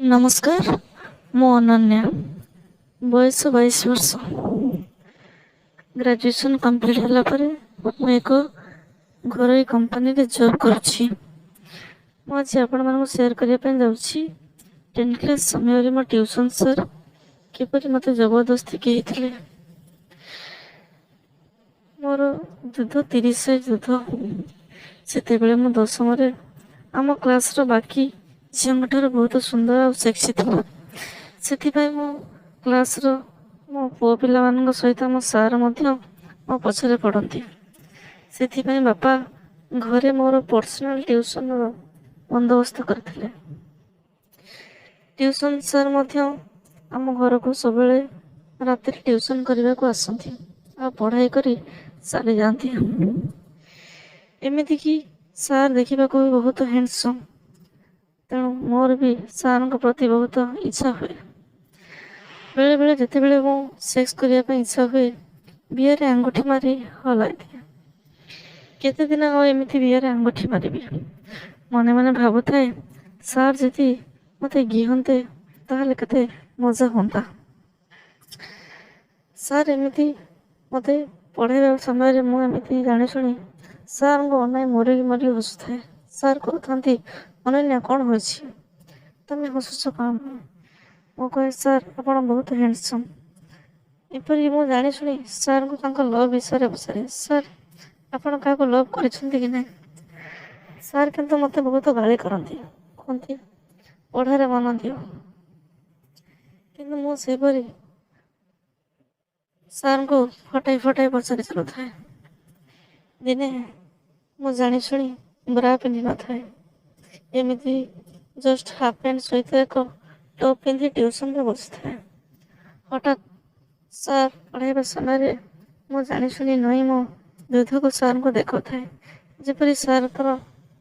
नमस्कार। मो अनन्या बयस 22 वर्ष। ग्रेजुएशन कंप्लीट होला परे मु एक घरोई कंपनी रे जॉब करछि। मु आज आपण मानक शेयर करिया पे जाउछि 10 क्लास समय रे मो ट्यूशन सर किपरि मते जबरदस्ती केहिथिले। मोर युद्ध 30 युद्ध सेते बेले मु दशम रे आम क्लास रो बाकी झियोंठार बहुत सुंदर और सेक्सी था। से मो क्लास रो मो पुओ पिला मान सहित मो सार मो पछरे पड़ती। से बापा घरे मोर पर्सनल ट्यूशन बंदोबस्त करथिले। ट्यूशन सर आम घर को सब राति ट्यूशन करने को आसती आ पढ़ाई करी सारी जाती। एमती कि सार देखा भी बहुत हैंडसम, तेणु मोर भी सार प्रति बहुत इच्छा हुए। बेले बेले जिते बेले मो सेक्स करने इच्छा हुए बिहार आंगुठी मारी हलाई दिए। केते दिन एमती बिहार आंगुठी मारि मने मने भावु थाए सार जी मत गिहते ताहले केते मजा होता। सार एमती मत पढ़ाई समय मुझे जानी शुणी सार को अनाई मरी मरी हसुए। सार कहते अनन्या कौन हो तमें हसुच कौन? मु कहे सार आप बहुत हैंडसम। एपरी मु जानी शुणी सार को लव विषय पचारे सार आपण क्या लव कर सार किंतु मत बहुत गाली करती कहती पढ़ारे मन दियो। किंतु मु सेपरी सार को फटाई फटाई पचारि चलु थाए। दिने मु जानी शुणी ब्रा पिंधि न थाए, एमती जस्ट हाफ पैंट सहित एक टॉप पिंधि ट्यूशन रे बसी थाए। हठात सार पढ़ाइबा समय मु जानी शुणी नई मो युद्ध को सार को देखा थाए जेपरी सार कर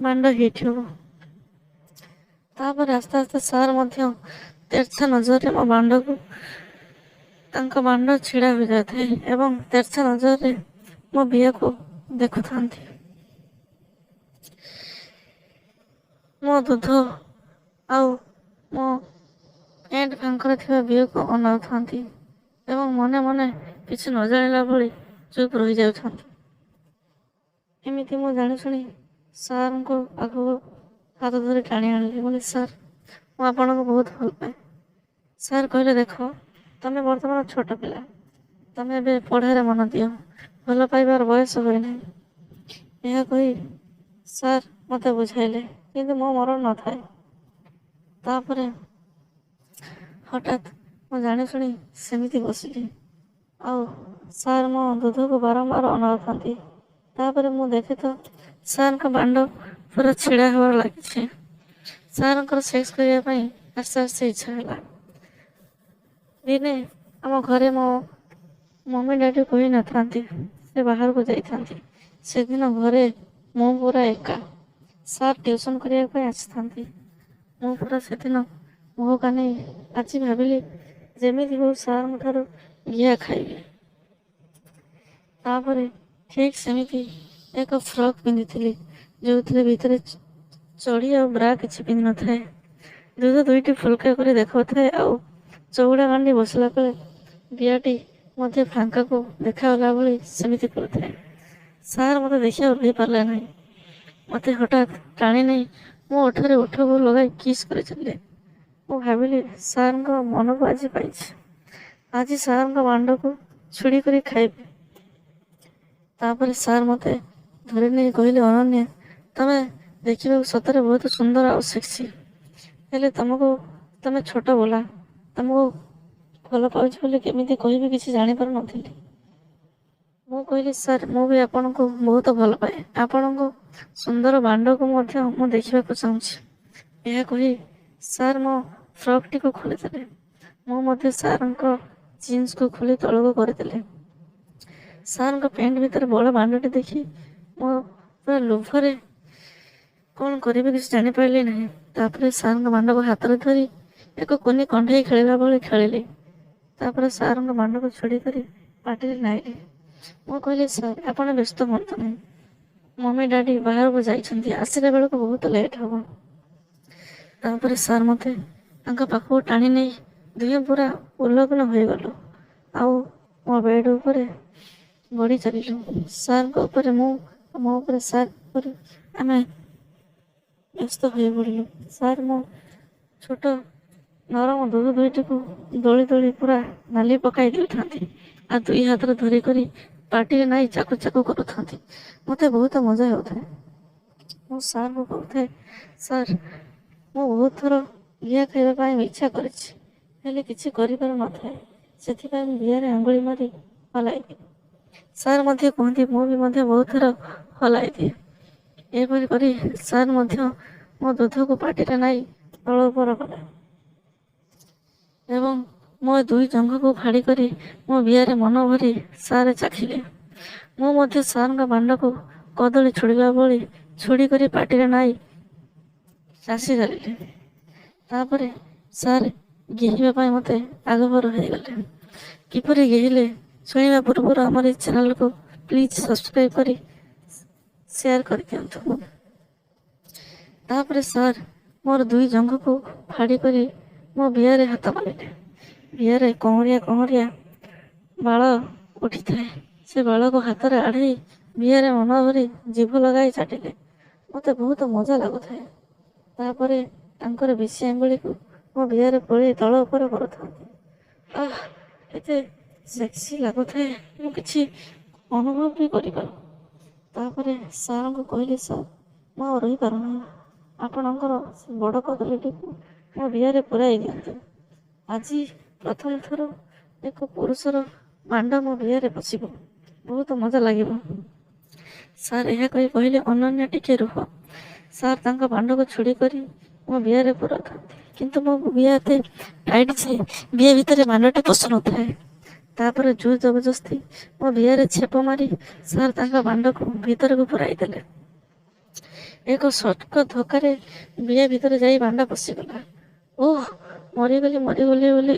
मांड हिट हो। तापर आस्ते आस्ते सार तेरछा नजर मो बांड को तांका बांड छिड़ा हो जाए एवं तेरछा नजर मो बिया को देखु थांती। मो दूध आउ मो एंड फांकर थिबा बिया को अनाउ थांती एवं मने मने किसी न जानिला भली चुप रही जाउ थांती। एमती मु जानी शुणी सार को आगु हाथ धरी टाणी आनी बोली सार मु आपन को बहुत भल पाए। सार कहले देख तमें बर्तमान छोट पिला, तमें बे पढ़ारे मन दियो, भल पाइबार बयस हुए ना। यह कही सार मते बुझाइले किंतु मो मरण न थाए। तापरे हठात मु जानी शुणी सेमिति बसिली आउ सार मो दूध को बारंबार अनाउ थांती। तापरे मु देखे तो सार का बांड पूरा छिड़ा होवार लगी। सार सेक्स करने आस्ते आस्ते इच्छा है। दिने आम घरे मो मम्मी डैडी कही न था, से बाहर को जाती। से दिन घरे मु पूरा एका। सार ट्यूशन करने आसी मु पूरा से दिन मुह कानी आज भाविली जमी हो सार ठार घिया खाइबी। तापर ठीक सेमिति एक फ्रॉक पिंधि जो भितर चढ़ी आ ब्रा किसी पिंधि न थाए। दूध दुईटी फुलका कर देखा थाए आ चौड़ा गांडी बसला बेले बियाटी मध्य फांका को देखागला भली सेमिति करुଥାଏ। सार मत देखा रही पारे ना, मत हठात टाणी नहीं मो ओठरे ओठ को लगाई किस कर चले। मु भाविली सार मन को आज पाई, आज सार बांड को छुड़ी कर खाइबे। तापर सार मते धरी नहीं कहले अनन्या तमें देखा सतरे बहुत सुंदर और सेक्सी, हेले तुमको तमें छोट बोला तुमको भल पाऊँ बोले केमी कह किसी जापर नी। मु कहली सार मु भी आपण को बहुत भल पाए, आपण को सुंदर बांड को मु देखा चाहूँगी। यह कही सार मो फ्रॉक टी को खोलीदे। मु सार जीन्स को खोली तल को करदे। सार पैंट भीतर बड़ बांडटी देखी मो पूरा लोभरे कौन करी किसी जापारे ना। तापर सार बांड को हाथ में धरी एक कोनी कंढे खेलला भाई खेलिली। तापर सार बांड को छुड़ी कर पार्टी नाइली। मु कहली सार आप व्यस्त हूँ ना, मम्मी डैडी बाहर को जाइछन्ति, आसिला बेल को बहुत लेट हम। तापर सार मते ତାଙ୍କ ପାଖକୁ ଟାଣି ନେଇ ଦୁହେଁ ପୁରା ଉଲଗ୍ନ ହୋଇଗଲୁ ଆଉ ମୋ ବେଡ୍ ଉପରେ ଗଡ଼ି ଚାଲିଲୁ। ସାର୍ଙ୍କ ଉପରେ ମୁଁ, ମୋ ଉପରେ ସାର୍ ଉପରେ ଆମେ ବ୍ୟସ୍ତ ହୋଇ ପଡ଼ିଲୁ। ସାର୍ ମୋ ଛୋଟ ନରମ ଦୁଧ ଦୁଇଟିକୁ ଦୋଳି ଦୋଳି ପୁରା ନାଲି ପକାଇ ଦେଉଥାନ୍ତି ଆଉ ଦୁଇ ହାତରେ ଧରି କରି ପାଟିରେ ନାଇ ଚାକୁ ଚାକୁ କରୁଥାନ୍ତି। ମୋତେ ବହୁତ ମଜା ହେଉଥାଏ। ମୁଁ ସାର୍ଙ୍କୁ କହୁଥାଏ, ସାର୍ ମୁଁ ବହୁତ ଥର ବିଆ ଖାଇବା ପାଇଁ ଇଚ୍ଛା କରିଛି, ହେଲେ କିଛି କରିପାରୁନଥାଏ। ସେଥିପାଇଁ ମୁଁ ବିଆରେ ଆଙ୍ଗୁଳି ମାରି ହଲାଇ ଦିଏ। ସାର୍ ମଧ୍ୟ କୁହନ୍ତି, ମୁଁ ବି ମଧ୍ୟ ବହୁତ ଥର ହଲାଇ ଦିଏ। ଏପରି କରି ସାର୍ ମଧ୍ୟ ମୋ ଦୁଧକୁ ପାଟିରେ ନାଇ ତଳ ଉପର କଲେ ଏବଂ ମୋ ଦୁଇ ଜଙ୍ଘକୁ ଫାଡ଼ି କରି ମୋ ବିଆରେ ମନ ଭରି ସାର୍ ଚାଖିଲେ। ମୁଁ ମଧ୍ୟ ସାର୍ଙ୍କ ବାଣ୍ଡକୁ କଦଳୀ ଛୁଡ଼ିଲା ଭଳି ଛୁଡ଼ି କରି ପାଟିରେ ନାଇ ଚାଷି ଚାଲିଲି। ତାପରେ ସାର୍ ଗିଳିବା ପାଇଁ ମୋତେ ଆଗଭର ହେଇଗଲେ। କିପରି ଗିଳିଲେ ଶୁଣିବା ପୂର୍ବରୁ ଆମର ଏହି ଚ୍ୟାନେଲକୁ ପ୍ଲିଜ୍ ସବସ୍କ୍ରାଇବ୍ କରି ସେୟାର କରିଦିଅନ୍ତୁ। ତାପରେ ସାର୍ ମୋର ଦୁଇ ଜଙ୍ଘକୁ ଫାଡ଼ି କରି ମୋ ବିଆରେ ହାତ ମାରିଲେ। ବିଆରେ କଅଁଳିଆ କଅଁଳିଆ ବାଳ ଉଠିଥାଏ। ସେ ବାଳକୁ ହାତରେ ଆଡ଼େଇ ବିଆରେ ମନ ଭରି ଜିଭ ଲଗାଇ ଚାଟିଲେ। ମୋତେ ବହୁତ ମଜା ଲାଗୁଥାଏ। ତାପରେ ତାଙ୍କର ବିଶି ଆଙ୍ଗୁଳିକୁ ମୋ ବିଆରେ ପୁରେଇ ତଳ ଉପର କରୁଥାନ୍ତି। ଆଃ, ଏତେ ସେକ୍ସି ଲାଗୁଥାଏ, ମୁଁ କିଛି ଅନୁଭବ ବି କରିପାରୁ। ତାପରେ ସାର୍ଙ୍କୁ କହିଲି, ସାର୍ ମୁଁ ଆଉ ରହିପାରୁନାହିଁ, ଆପଣଙ୍କର ସେ ବଡ଼ କଦଳୀଟିକୁ ମୋ ବିଆରେ ପୁରାଇ ଦିଅନ୍ତୁ। ଆଜି ପ୍ରଥମ ଥର ଏକ ପୁରୁଷର ବାଣ୍ଡ ମୋ ବିଆରେ ପଶିବ, ବହୁତ ମଜା ଲାଗିବ। ସାର୍ ଏହା କହି କହିଲେ, ଅନନ୍ୟା ଟିକେ ରୁହ। ସାର୍ ତାଙ୍କ ବାଣ୍ଡକୁ ଛୁଡ଼ି କରି ମୋ ବିଆରେ ପୁରାଉଥାନ୍ତି, କିନ୍ତୁ ମୋ ବିଆ ଏତେ ଟାଇଟ୍ ଯେ ବିଆ ଭିତରେ ବାଣ୍ଡଟି ପଶୁନଥାଏ। ତାପରେ ଜୋର ଜବରଦସ୍ତି ମୋ ବିଆରେ ଛେପ ମାରି ସାର୍ ତାଙ୍କ ବାଣ୍ଡକୁ ଭିତରକୁ ପୁରାଇ ଦେଲେ। ଏକ ସଟକ ଧକ୍କାରେ ବିଆ ଭିତରେ ଯାଇ ବାଣ୍ଡ ପଶିଗଲା। ଓଃ, ମରିଗଲି ମରିଗଲି ବୋଲି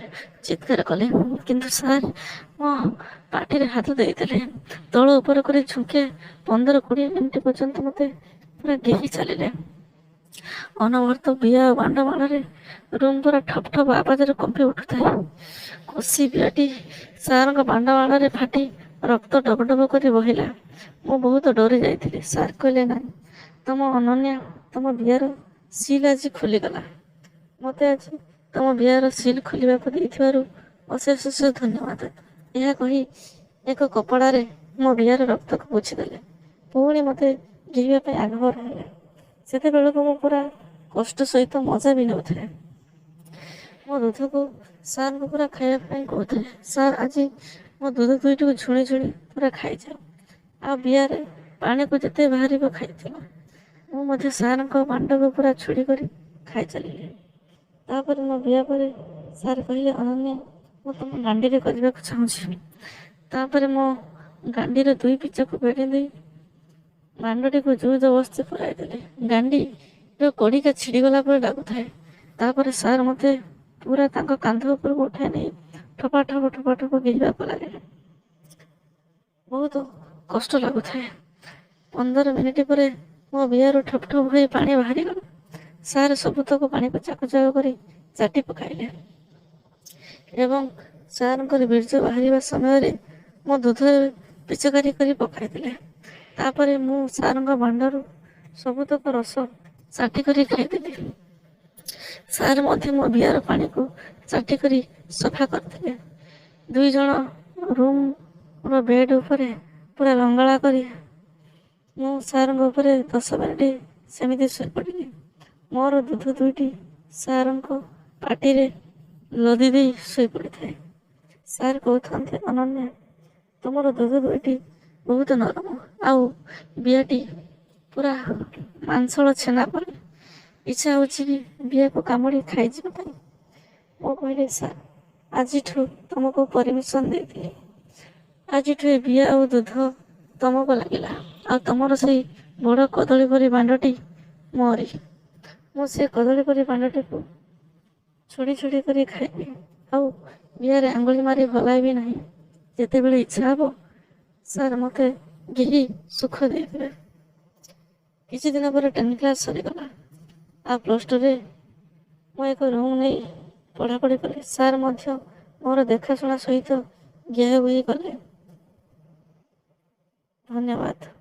ଚିତ୍କାର କଲେ, କିନ୍ତୁ ସାର୍ ମୋ ପାଟିରେ ହାତ ଦେଇଦେଲେ। ତଳ ଉପର କରି ଝୁଙ୍କେ 15-20 ମିନିଟ୍ ପର୍ଯ୍ୟନ୍ତ ମୋତେ ପୁରା ଗିଳି ଚାଲିଲେ। ଅନବରତ ବିଆ ଆଉ ବାଣ୍ଡ ମାଡ଼ରେ ରୁମ୍ ପୁରା ଠପ୍ ଠପ୍ ଆବାଜରେ କମ୍ପି ଉଠୁଥାଏ। କଷି ବିଆଟି ସାର୍ଙ୍କ ବାଣ୍ଡ ମାଡ଼ରେ ଫାଟି ରକ୍ତ ଡବ ଡବ କରି ବହିଲା। ମୁଁ ବହୁତ ଡରି ଯାଇଥିଲି। ସାର୍ କହିଲେ, ନାଇଁ, ତମ ଅନନ୍ୟା, ତମ ବିଆର ସିଲ୍ ଆଜି ଖୋଲିଗଲା। ମୋତେ ଆଜି ତମ ବିଆର ସିଲ୍ ଖୋଲିବାକୁ ଦେଇଥିବାରୁ ଅଶେଷ ଅଶେଷ ଧନ୍ୟବାଦ। ଏହା କହି ଏକ କପଡ଼ାରେ ମୋ ବିଆର ରକ୍ତକୁ ପୋଛିଦେଲେ। ପୁଣି ମୋତେ ଗିଳିବା ପାଇଁ ଆଗଭର ହେଲେ। ସେତେବେଳକୁ ମୁଁ ପୁରା କଷ୍ଟ ସହିତ ମଜା ବି ନେଉଥାଏ। ମୋ ଦୁଧକୁ ସାର୍ଙ୍କୁ ପୁରା ଖାଇବା ପାଇଁ କହୁଥିଲେ। ସାର୍ ଆଜି ମୋ ଦୁଧ ଦୁଇଟିକୁ ଝୁଣି ଝୁଣି ପୁରା ଖାଇଯାଅ, ଆଉ ବିଆରେ ପାଣିକୁ ଯେତେ ବାହାରିବ ଖାଇଥିବ। ମୁଁ ମଧ୍ୟ ସାର୍ଙ୍କ ବାଣ୍ଡକୁ ପୁରା ଛୁଡ଼ି କରି ଖାଇ ଚାଲିଲି। ତାପରେ ମୋ ବିଆ ପରେ ସାର୍ କହିଲେ, ଅନନ୍ୟା, ମୁଁ ତମ ଗାଣ୍ଡିରେ କରିବାକୁ ଚାହୁଁଛି। ତାପରେ ମୋ ଗାଣ୍ଡିର ଦୁଇ ପିଚକୁ ବେଢ଼ି ଦେଇ ବାଣ୍ଡଟିକୁ ଜୋର ଜବରଦସ୍ତି ପୁରାଇ ଦେଲେ। ଗାଣ୍ଡିର କଡ଼ିକା ଛିଡ଼ିଗଲା ପରି ଲାଗୁଥାଏ। ତାପରେ ସାର୍ ମୋତେ ପୁରା ତାଙ୍କ କାନ୍ଧ ଉପରକୁ ଉଠାଇ ନେଇ ଠପା ଠପ ଠପା ଠପ ଗିଳିବାକୁ ଲାଗିଲେ। ବହୁତ କଷ୍ଟ ଲାଗୁଥାଏ। 15 ମିନିଟ୍ ପରେ ମୋ ବିଆରୁ ଠପ୍ ଠପ୍ ହୋଇ ପାଣି ବାହାରିଗଲା। ସାର୍ ସବୁତକ ପାଣିକୁ ଚାକୁ ଚାକୁ କରି ଚାଟି ପକାଇଲେ ଏବଂ ସାର୍ଙ୍କର ବୀର୍ଯ୍ୟ ବାହାରିବା ସମୟରେ ମୋ ଦୁଧରେ ପିଚକାରି କରି ପକାଇଦେଲେ। ତାପରେ ମୁଁ ସାର୍ଙ୍କ ବାଣ୍ଡରୁ ସବୁତକ ରସ ଚାଟି କରି ଖାଇଦେଲି। ସାର୍ ମଧ୍ୟ ମୋ ବିଆର ପାଣିକୁ ଚାଟି କରି ସଫା କରିଥିଲେ। ଦୁଇ ଜଣ ରୁମ୍ର ବେଡ୍ ଉପରେ ପୁରା ଲଙ୍ଗଳା କରି ମୁଁ ସାର୍ଙ୍କ ଉପରେ 10 ମିନିଟ୍ ସେମିତି ଶୋଇପଡ଼ିଲି। ମୋର ଦୁଧ ଦୁଇଟି ସାର୍ଙ୍କ ପାଟିରେ ଲଦି ଦେଇ ଶୋଇପଡ଼ିଥାଏ। ସାର୍ କହୁଥାନ୍ତି, ଅନନ୍ୟା, ତୁମର ଦୁଧ ଦୁଇଟି ବହୁତ ନରମ ଆଉ ବିଆଟି ପୁରା ମାଂସଳ ଛେନା ପରି। ଇଚ୍ଛା ହେଉଛି ବିଆକୁ କାମୁଡ଼ି ଖାଇଯିବା ପାଇଁ। ମୁଁ କହିଲି, ସାର୍ ଆଜିଠୁ ତମକୁ ପରମିଶନ ଦେଇଥିଲି। ଆଜିଠୁ ଏ ବିଆ ଆଉ ଦୁଧ ତମକୁ ଲାଗିଲା, ଆଉ ତମର ସେଇ ବଡ଼ କଦଳୀ ପରି ବାଣ୍ଡଟି ମୋରି। ମୁଁ ସେ କଦଳୀ ପରି ବାଣ୍ଡଟିକୁ ଛୁଡ଼ି ଛୁଡ଼ି କରି ଖାଇବି, ଆଉ ବିଆରେ ଆଙ୍ଗୁଳି ମାରି ହଲାଇବି ନାହିଁ। ଯେତେବେଳେ ଇଚ୍ଛା ହେବ ସାର୍ ମୋତେ ଗିଳି ସୁଖ ଦେଇଦେବେ। କିଛି ଦିନ ପରେ 10 କ୍ଲାସ୍ ସରିଗଲା ଆଉ +2ରେ ମୁଁ ଏକ ରୁମ୍ ନେଇ ପଢ଼ାପଢ଼ି କଲି। ସାର୍ ମଧ୍ୟ ମୋର ଦେଖାଶୁଣା ସହିତ ଗେହ୍ଲା ହୋଇ ଗଲେ। ଧନ୍ୟବାଦ।